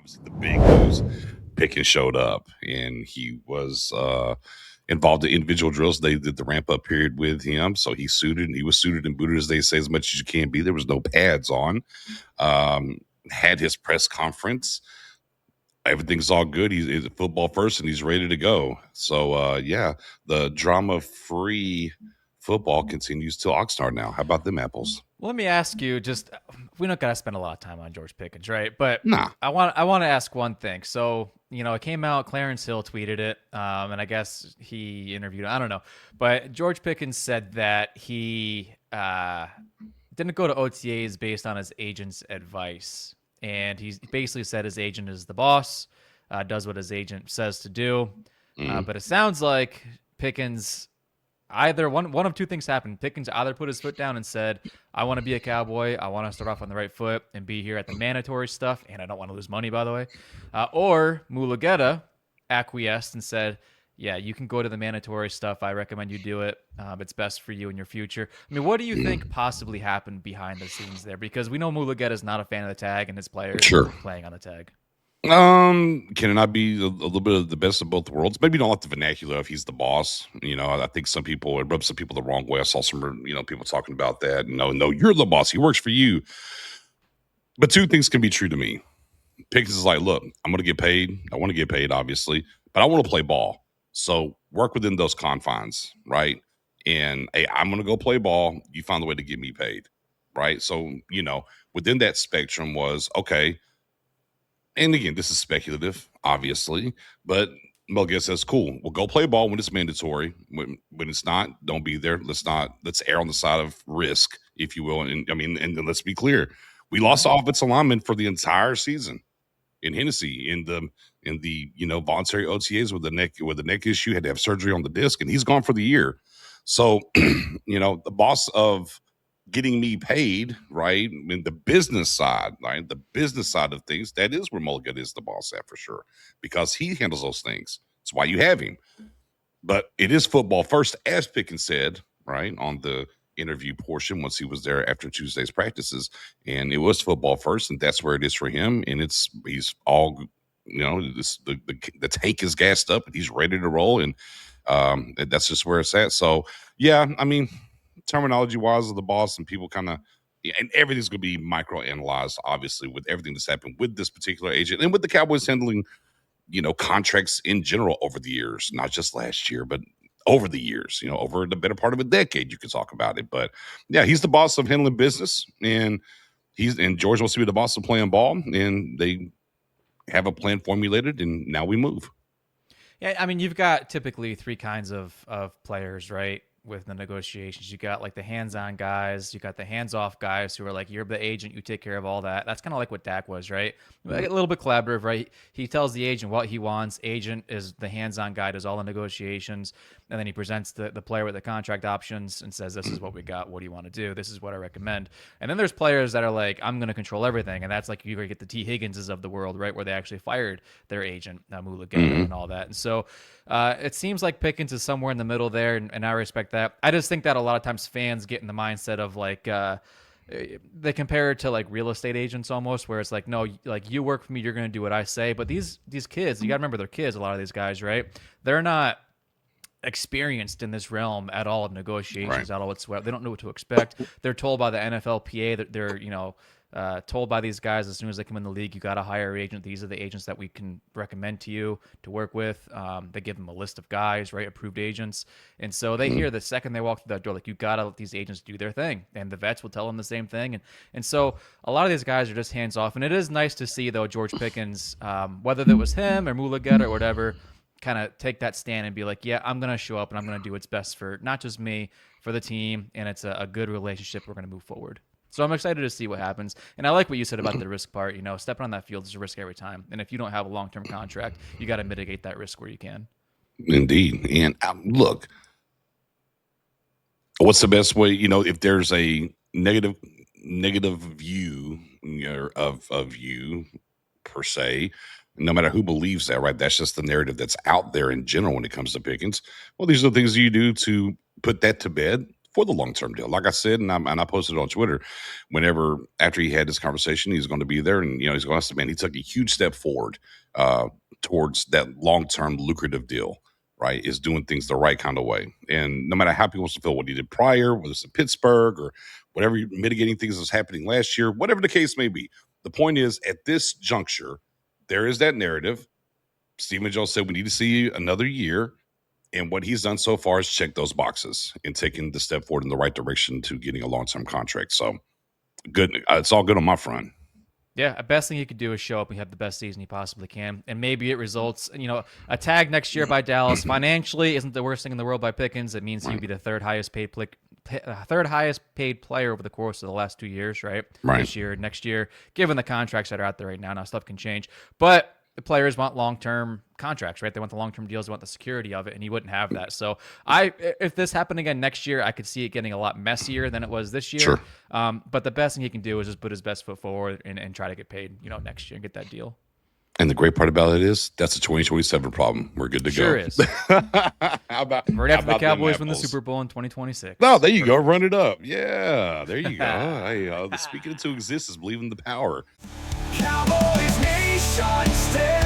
obviously the big news, Pickens showed up and he was involved in individual drills. They did the ramp up period with him, so he was suited and booted, as they say, as much as you can be. There was no pads on. Um, had his press conference. Everything's all good. He's football first, and he's ready to go. So yeah, the drama free football continues till Oxnard now. How about them apples? Let me ask you just we don't gotta spend a lot of time on George Pickens, right? But Nah. I want to ask one thing. So, it came out, Clarence Hill tweeted it, and I guess he interviewed, I don't know. But George Pickens said that he didn't go to OTAs based on his agent's advice. And he basically said his agent is the boss, does what his agent says to do. Mm. But it sounds like Pickens either one of two things happened. Pickens either put his foot down and said, "I want to be a Cowboy. I want to start off on the right foot and be here at the mandatory stuff, and I don't want to lose money, by the way." Or Mulugeta acquiesced and said, "Yeah, you can go to the mandatory stuff. I recommend you do it. It's best for you in your future." I mean, what do you think possibly happened behind the scenes there? Because we know Mulugeta is not a fan of the tag and his players Sure. playing on the tag. Can it not be a little bit of the best of both worlds? Maybe you don't like the vernacular if he's the boss. I think some people, it rubs some people the wrong way. I saw some, people talking about that. No, you're the boss. He works for you. But two things can be true to me. Pickens is like, look, I'm going to get paid. I want to get paid, obviously, but I want to play ball. So work within those confines, right? And hey, I'm going to go play ball. You find a way to get me paid, right? So, within that spectrum was okay. And again, this is speculative, obviously, but Melga says, cool, we'll go play ball when it's mandatory. When it's not, don't be there. Let's err on the side of risk, if you will. And I mean, and let's be clear. We lost Mm-hmm. offensive lineman for the entire season in Hennessy in the voluntary OTAs with the neck issue, had to have surgery on the disc, and he's gone for the year. So, the boss of getting me paid, right? I mean, the business side, right? The business side of things, that is where Mulligan is the boss at for sure, because he handles those things. That's why you have him. But it is football first, as Pickens said, right, on the interview portion once he was there after Tuesday's practices. And it was football first, and that's where it is for him. And he's all, the tank is gassed up and he's ready to roll. And that's just where it's at. So, yeah, I mean, terminology wise of the boss and people kind of, yeah, and everything's going to be micro analyzed, obviously, with everything that's happened with this particular agent and with the Cowboys handling, contracts in general over the years, not just last year, but over the years, over the better part of a decade, you could talk about it. But yeah, he's the boss of handling business, and George wants to be the boss of playing ball, and they have a plan formulated, and now we move. Yeah, I mean, you've got typically three kinds of players, right? With the negotiations, you got like the hands-on guys, you got the hands-off guys who are like, you're the agent, you take care of all that. That's kind of like what Dak was, right? Like a little bit collaborative, right? He tells the agent what he wants. Agent is the hands-on guy, does all the negotiations, and then he presents the player with the contract options and says, "This is what we got. What do you want to do? This is what I recommend." And then there's players that are like, "I'm going to control everything," and that's like you get the T. Higginses of the world, right, where they actually fired their agent, Mulugeta, Mm-hmm. and all that. And so it seems like Pickens is somewhere in the middle there, and I respect that. I just think that a lot of times fans get in the mindset of like they compare it to like real estate agents almost, where it's like, no, like you work for me, you're going to do what I say. But these kids, you got to remember they're kids. A lot of these guys, right? They're not experienced in this realm at all of Right. negotiations at all whatsoever. They don't know what to expect. They're told by the NFLPA that they're told by these guys as soon as they come in the league, you got to hire an agent. These are the agents that we can recommend to you to work with. They give them a list of guys, right, approved agents, and so they Mm-hmm. hear the second they walk through that door, like you got to let these agents do their thing, and the vets will tell them the same thing, and so a lot of these guys are just hands off, and it is nice to see though George Pickens, whether that was him or Mulugeta or whatever, kind of take that stand and be like, yeah, I'm going to show up and I'm going to do what's best for not just me, for the team. And it's a good relationship. We're going to move forward. So I'm excited to see what happens. And I like what you said about the risk part. Stepping on that field is a risk every time. And if you don't have a long term contract, you got to mitigate that risk where you can. Indeed. And look, what's the best way? If there's a negative view, of you per se, no matter who believes that, right? That's just the narrative that's out there in general when it comes to Pickens. Well, these are the things you do to put that to bed for the long-term deal. Like I said, and I posted on Twitter, whenever after he had this conversation, he's going to be there, and he's going to say, man, he took a huge step forward towards that long-term lucrative deal. Right, is doing things the right kind of way, and no matter how people feel what he did prior, whether it's in Pittsburgh or whatever mitigating things that's happening last year, whatever the case may be, the point is at this juncture, there is that narrative. Stephen Jones said we need to see another year. And what he's done so far is check those boxes and taking the step forward in the right direction to getting a long-term contract. So good. It's all good on my front. Yeah, the best thing he could do is show up and have the best season he possibly can, and maybe it results. A tag next year by Dallas financially isn't the worst thing in the world by Pickens. It means he'd be the third highest paid player over the course of the last 2 years, right? This year, next year, given the contracts that are out there right now. Now stuff can change, but the players want long-term contracts, right? They want the long-term deals, they want the security of it, and he wouldn't have that. So if this happened again next year, I could see it getting a lot messier than it was this year. Sure. But the best thing he can do is just put his best foot forward and try to get paid, next year and get that deal. And the great part about it is that's a 2027 problem. We're good to Sure go. Is. How about right after the Cowboys win the Super Bowl in 2026? No, there you go. Run it up. Yeah, there you go. Hey, the speaking into existence, believing the power. Cowboys Nation, stay